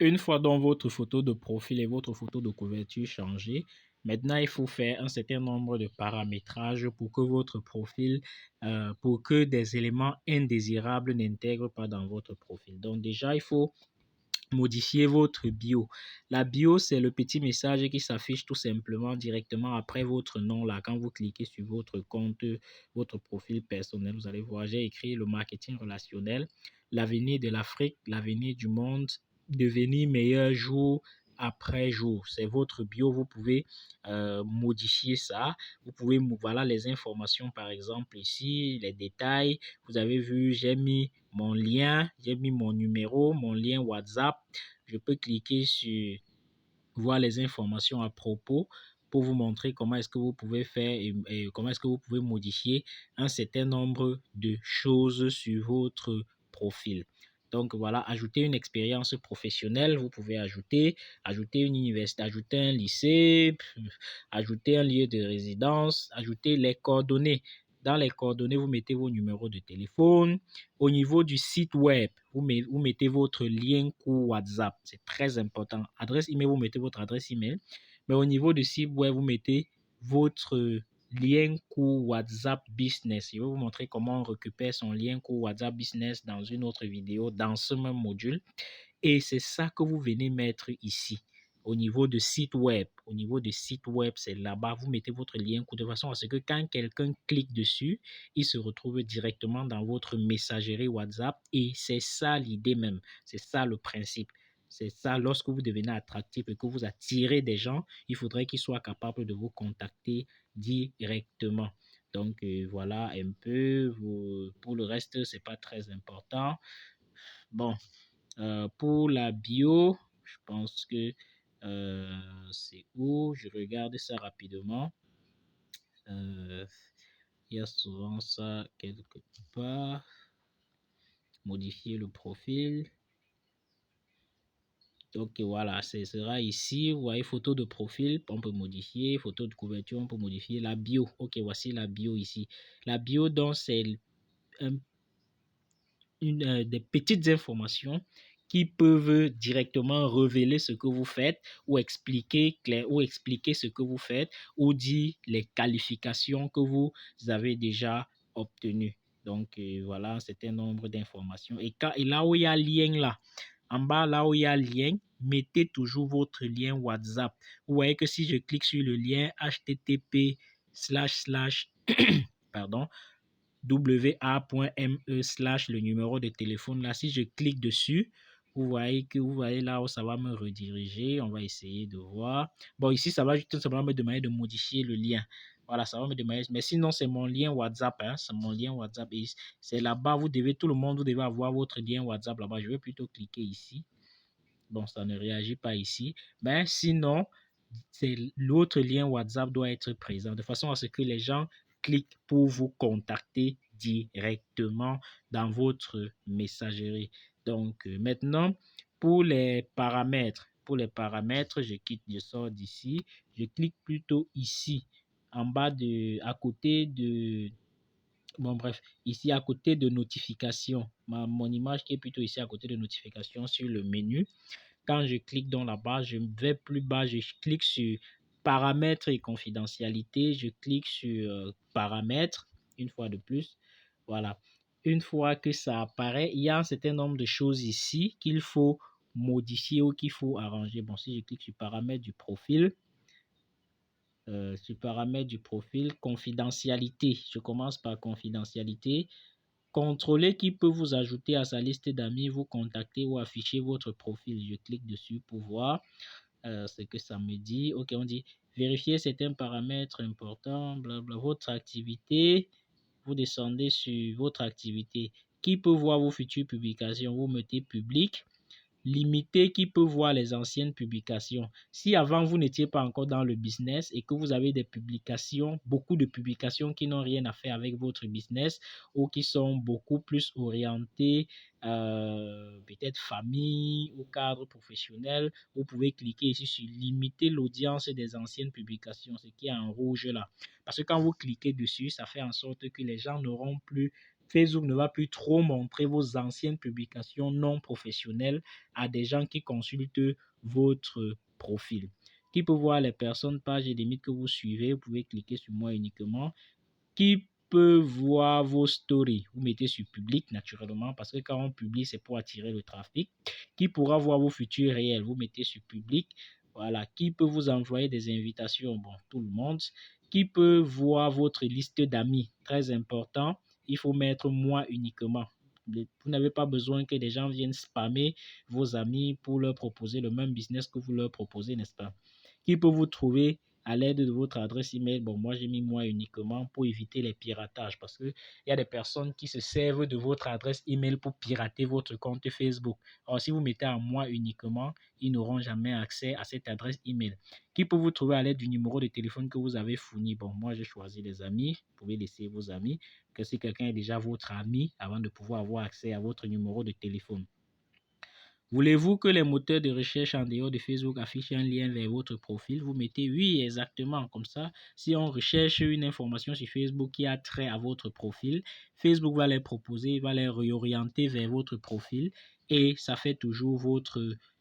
Une fois donc votre photo de profil et votre photo de couverture changées, maintenant il faut faire un certain nombre de paramétrages pour que votre profil, pour que des éléments indésirables n'intègrent pas dans votre profil. Donc déjà, il faut modifier votre bio. La bio, c'est le petit message qui s'affiche tout simplement directement après votre nom. Là, quand vous cliquez sur votre compte, votre profil personnel, vous allez voir, j'ai écrit le marketing relationnel, l'avenir de l'Afrique, l'avenir du monde, devenir meilleur jour après jour. C'est votre bio. Vous pouvez modifier ça. Vous pouvez, voilà les informations par exemple ici, les détails. Vous avez vu, j'ai mis mon lien, j'ai mis mon numéro, mon lien WhatsApp. Je peux cliquer sur voir les informations à propos pour vous montrer comment est-ce que vous pouvez faire et comment est-ce que vous pouvez modifier un certain nombre de choses sur votre profil. Donc voilà, ajouter une expérience professionnelle, vous pouvez ajouter une université, ajouter un lycée, ajouter un lieu de résidence, ajouter les coordonnées. Dans les coordonnées, vous mettez vos numéros de téléphone. Au niveau du site web, vous mettez votre lien court WhatsApp. C'est très important. Adresse email, vous mettez votre adresse email. Mais au niveau du site web, vous mettez votre lien court WhatsApp Business. Je vais vous montrer comment on récupère son lien court WhatsApp Business dans une autre vidéo, dans ce même module. Et c'est ça que vous venez mettre ici. Au niveau de site web, c'est là-bas, vous mettez votre lien de façon à ce que quand quelqu'un clique dessus, il se retrouve directement dans votre messagerie WhatsApp et c'est ça l'idée même, c'est ça le principe. C'est ça, lorsque vous devenez attractif et que vous attirez des gens, il faudrait qu'ils soient capables de vous contacter directement. Donc voilà un peu, pour le reste, c'est pas très important. Bon, pour la bio, je pense que c'est où? Je regarde ça rapidement. Il y a souvent ça quelque part. Modifier le profil. Donc voilà, ce sera ici. Vous voyez, photo de profil, on peut modifier. Photo de couverture, on peut modifier. La bio. Ok, voici la bio ici. La bio, donc, c'est des petites informations qui peuvent directement révéler ce que vous faites ou expliquer ce que vous faites ou dire les qualifications que vous avez déjà obtenues. Donc, voilà un certain nombre d'informations. Et là où il y a lien là, en bas là où il y a lien, mettez toujours votre lien WhatsApp. Vous voyez que si je clique sur le lien http pardon, wa.me/ le numéro de téléphone là, si je clique dessus, vous voyez là où ça va me rediriger. On va essayer de voir. Bon, ici, ça va tout simplement me demander de modifier le lien. Voilà, ça va me demander. Mais sinon, c'est mon lien WhatsApp. Hein, c'est mon lien WhatsApp. Et c'est là-bas, vous devez avoir votre lien WhatsApp là-bas. Je vais plutôt cliquer ici. Bon, ça ne réagit pas ici. Mais sinon, l'autre lien WhatsApp doit être présent de façon à ce que les gens cliquent pour vous contacter directement dans votre messagerie. Donc, maintenant, pour les paramètres, je sors d'ici, je clique plutôt ici, en bas à côté de, bon bref, ici à côté de notification, mon image qui est plutôt ici à côté de notification sur le menu. Quand je clique dans là-bas, je vais plus bas, je clique sur paramètres et confidentialité, je clique sur paramètres une fois de plus. Voilà. Une fois que ça apparaît, il y a un certain nombre de choses ici qu'il faut modifier ou qu'il faut arranger. Bon, si je clique sur paramètres du profil, confidentialité, je commence par confidentialité. Contrôlez qui peut vous ajouter à sa liste d'amis, vous contacter ou afficher votre profil. Je clique dessus pour voir ce que ça me dit. Ok, on dit vérifier certains paramètres importants, blabla, votre activité. Vous descendez sur votre activité. Qui peut voir vos futures publications? Vous mettez public. Limiter qui peut voir les anciennes publications. Si avant vous n'étiez pas encore dans le business et que vous avez des publications, beaucoup de publications qui n'ont rien à faire avec votre business ou qui sont beaucoup plus orientées peut-être famille ou cadre professionnel, vous pouvez cliquer ici sur limiter l'audience des anciennes publications, ce qui est en rouge là. Parce que quand vous cliquez dessus, ça fait en sorte que les gens n'auront plus Facebook ne va plus trop montrer vos anciennes publications non professionnelles à des gens qui consultent votre profil. Qui peut voir les personnes, pages et limites que vous suivez? Vous pouvez cliquer sur moi uniquement. Qui peut voir vos stories? Vous mettez sur public naturellement parce que quand on publie, c'est pour attirer le trafic. Qui pourra voir vos futurs réels? Vous mettez sur public. Voilà. Qui peut vous envoyer des invitations? Bon, tout le monde. Qui peut voir votre liste d'amis? Très important. Il faut mettre moi uniquement. Vous n'avez pas besoin que des gens viennent spammer vos amis pour leur proposer le même business que vous leur proposez, n'est-ce pas? Qui peut vous trouver à l'aide de votre adresse email? Bon, moi, j'ai mis moi uniquement pour éviter les piratages parce qu'il y a des personnes qui se servent de votre adresse email pour pirater votre compte Facebook. Alors, si vous mettez à moi uniquement, ils n'auront jamais accès à cette adresse email. Qui peut vous trouver à l'aide du numéro de téléphone que vous avez fourni? Bon, moi, j'ai choisi les amis. Vous pouvez laisser vos amis. Que si quelqu'un est déjà votre ami avant de pouvoir avoir accès à votre numéro de téléphone. Voulez-vous que les moteurs de recherche en dehors de Facebook affichent un lien vers votre profil? Vous mettez oui, exactement. Comme ça, si on recherche une information sur Facebook qui a trait à votre profil, Facebook va les proposer, va les réorienter vers votre profil et ça fait toujours votre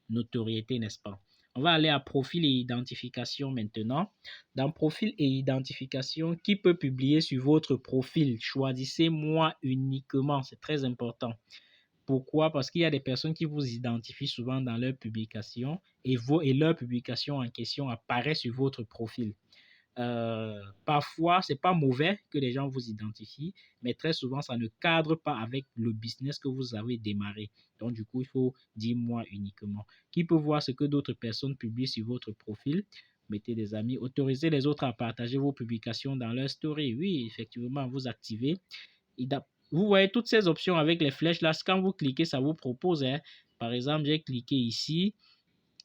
notoriété, n'est-ce pas? On va aller à profil et identification maintenant. Dans profil et identification, qui peut publier sur votre profil? Choisissez moi uniquement, c'est très important. Pourquoi? Parce qu'il y a des personnes qui vous identifient souvent dans leurs publications et leur publication en question apparaît sur votre profil. Parfois, c'est pas mauvais que les gens vous identifient, mais très souvent, ça ne cadre pas avec le business que vous avez démarré. Donc, du coup, il faut dire moi uniquement. Qui peut voir ce que d'autres personnes publient sur votre profil? Mettez des amis. Autorisez les autres à partager vos publications dans leur story. Oui, effectivement, vous activez. Vous voyez toutes ces options avec les flèches là. Quand vous cliquez, ça vous propose, hein. Par exemple, j'ai cliqué ici.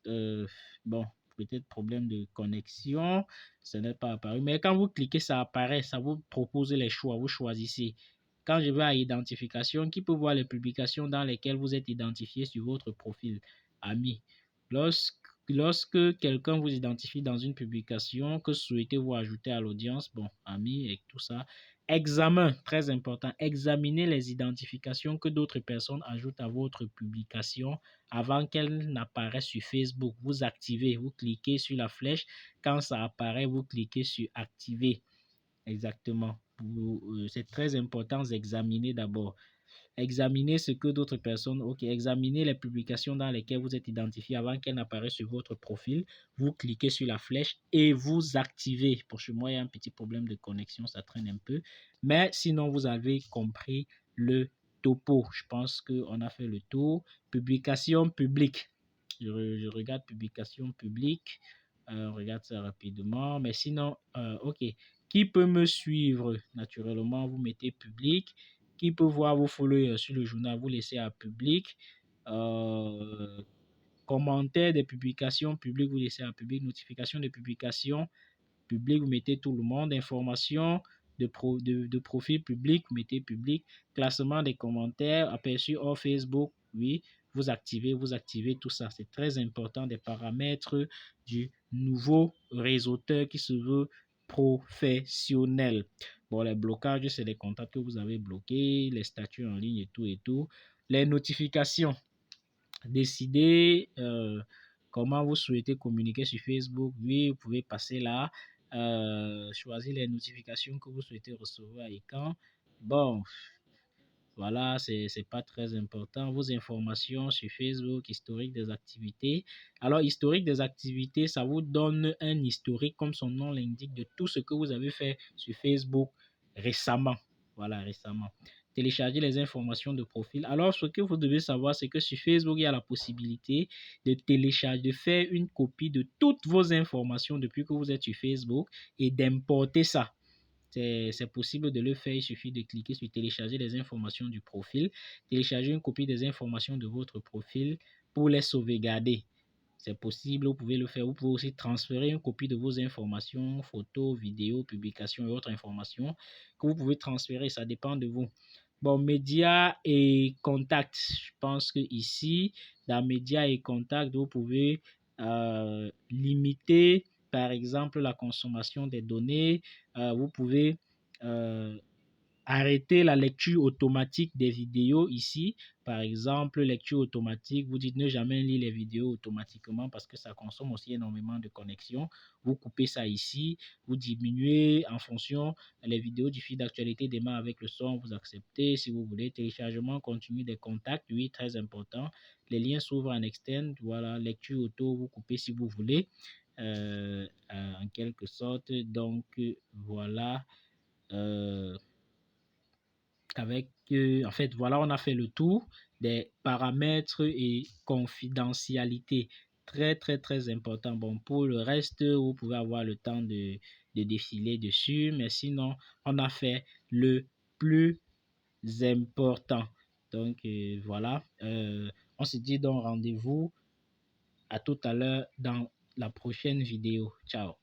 Euh, bon, peut-être problème de connexion. Ça n'est pas apparu. Mais quand vous cliquez, ça apparaît. Ça vous propose les choix. Vous choisissez. Quand je vais à identification, qui peut voir les publications dans lesquelles vous êtes identifié sur votre profil? Ami. Lorsque quelqu'un vous identifie dans une publication, que souhaitez-vous ajouter à l'audience? Bon, ami et tout ça. Examen, très important. Examinez les identifications que d'autres personnes ajoutent à votre publication avant qu'elles n'apparaissent sur Facebook. Vous activez, vous cliquez sur la flèche. Quand ça apparaît, vous cliquez sur activer. Exactement. C'est très important d'examiner d'abord. Examinez ce que d'autres personnes, ok, examinez les publications dans lesquelles vous êtes identifié avant qu'elles n'apparaissent sur votre profil. Vous cliquez sur la flèche et vous activez. Pour chez moi, il y a un petit problème de connexion, ça traîne un peu. Mais sinon, vous avez compris le topo. Je pense qu'on a fait le tour. Publication publique. Je regarde publication publique. On regarde ça rapidement. Mais sinon, ok. Qui peut me suivre? Naturellement, vous mettez public. Qui peut voir vos followers sur le journal? Vous laissez à public. Euh, Commentaires des publications publiques, vous laissez à public. Notification des publications publiques, vous mettez tout le monde. Information de profil public, vous mettez public. Classement des commentaires, aperçu hors Facebook, oui. Vous activez tout ça. C'est très important des paramètres du nouveau réseauteur qui se veut professionnel. Bon, les blocages, c'est les contacts que vous avez bloqués, les statuts en ligne et tout et tout. Les notifications. Décidez comment vous souhaitez communiquer sur Facebook. Oui, vous pouvez passer là. Choisir les notifications que vous souhaitez recevoir et quand. Bon, voilà, c'est pas très important. Vos informations sur Facebook, historique des activités. Alors, historique des activités, ça vous donne un historique, comme son nom l'indique, de tout ce que vous avez fait sur Facebook récemment. Voilà, récemment. Télécharger les informations de profil. Alors, ce que vous devez savoir, c'est que sur Facebook, il y a la possibilité de télécharger, de faire une copie de toutes vos informations depuis que vous êtes sur Facebook et d'importer ça. C'est possible de le faire, il suffit de cliquer sur télécharger les informations du profil, télécharger une copie des informations de votre profil pour les sauvegarder. C'est possible, vous pouvez le faire. Vous pouvez aussi transférer une copie de vos informations, photos, vidéos, publications et autres informations que vous pouvez transférer, ça dépend de vous. Bon, médias et contacts. Je pense que ici, dans médias et contacts, vous pouvez limiter, par exemple, la consommation des données. Vous pouvez arrêter la lecture automatique des vidéos ici. Par exemple, lecture automatique, vous dites ne jamais lire les vidéos automatiquement parce que ça consomme aussi énormément de connexion. Vous coupez ça ici, vous diminuez en fonction, les vidéos du fil d'actualité démarrent avec le son, vous acceptez si vous voulez. Téléchargement continu des contacts, oui, très important. Les liens s'ouvrent en externe, voilà, lecture auto, vous coupez si vous voulez, en quelque sorte. Donc, voilà. En fait, voilà, on a fait le tour des paramètres et confidentialité. Très, très, très important. Bon, pour le reste, vous pouvez avoir le temps de défiler dessus, mais sinon, on a fait le plus important. Donc, voilà. On se dit donc rendez-vous à tout à l'heure dans la prochaine vidéo. Ciao.